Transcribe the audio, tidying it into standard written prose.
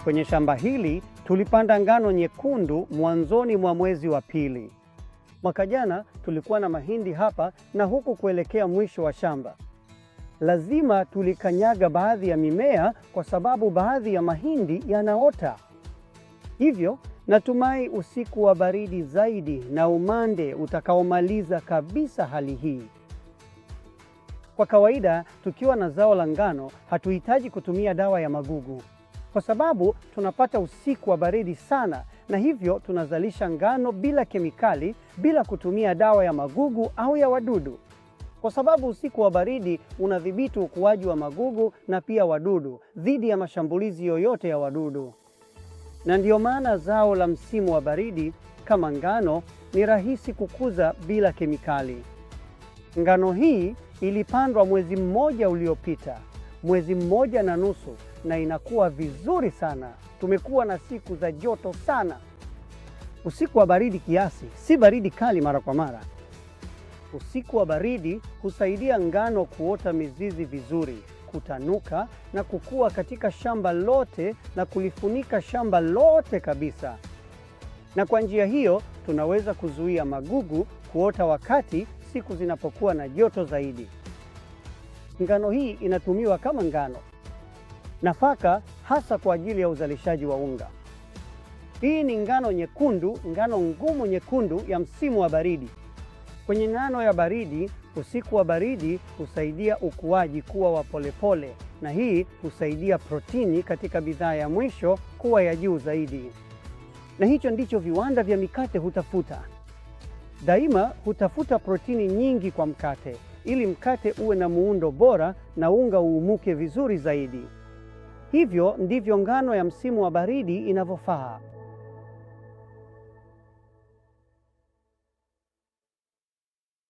Kwenye shamba hili tulipanda ngano nyekundu mwanzoni mwa mwezi wa pili. Mwaka jana tulikuwa na mahindi hapa na huku kuelekea mwisho wa shamba. Lazima tulikanyaga baadhi ya mimea kwa sababu baadhi ya mahindi yanaota. Hivyo natumai usiku wa baridi zaidi na umande utakaomaliza kabisa hali hii. Kwa kawaida tukiwa na zao la ngano hatuhitaji kutumia dawa ya magugu, kwa sababu tunapata usiku wa baridi sana, na hivyo tunazalisha ngano bila kemikali, bila kutumia dawa ya magugu au ya wadudu. Kwa sababu usiku wa baridi unadhibiti ukuaji wa magugu na pia wadudu dhidi ya mashambulizi yoyote ya wadudu. Na ndiyo maana zao la msimu wa baridi kama ngano ni rahisi kukuza bila kemikali. Ngano hii ilipandwa mwezi mmoja uliopita, mwezi mmoja na nusu, na inakuwa vizuri sana. Tumekuwa na siku za joto sana. Usiku wa baridi kiasi, si baridi kali mara kwa mara. Usiku wa baridi husaidia ngano kuota mizizi vizuri, kutanuka na kukua katika shamba lote na kulifunika shamba lote kabisa. Na kwa njia hiyo tunaweza kuzuia magugu kuota wakati siku zinapokuwa na joto zaidi. Ngano hii inatumiwa kama ngano, nafaka hasa kwa ajili ya uzalishaji wa unga. Hii ni ngano nyekundu, ngano ngumu nyekundu ya msimu wa baridi. Kwenye ngano ya baridi, usiku wa baridi husaidia ukuaji kuwa wa polepole, na hii husaidia protini katika bidhaa ya mwisho kuwa ya juu zaidi. Na hicho ndicho viwanda vya mikate hutafuta. Daima hutafuta protini nyingi kwa mkate, ili mkate uwe na muundo bora na unga uumuke vizuri zaidi. Hivyo ndivyo ngano ya msimu wa baridi inavyofaa.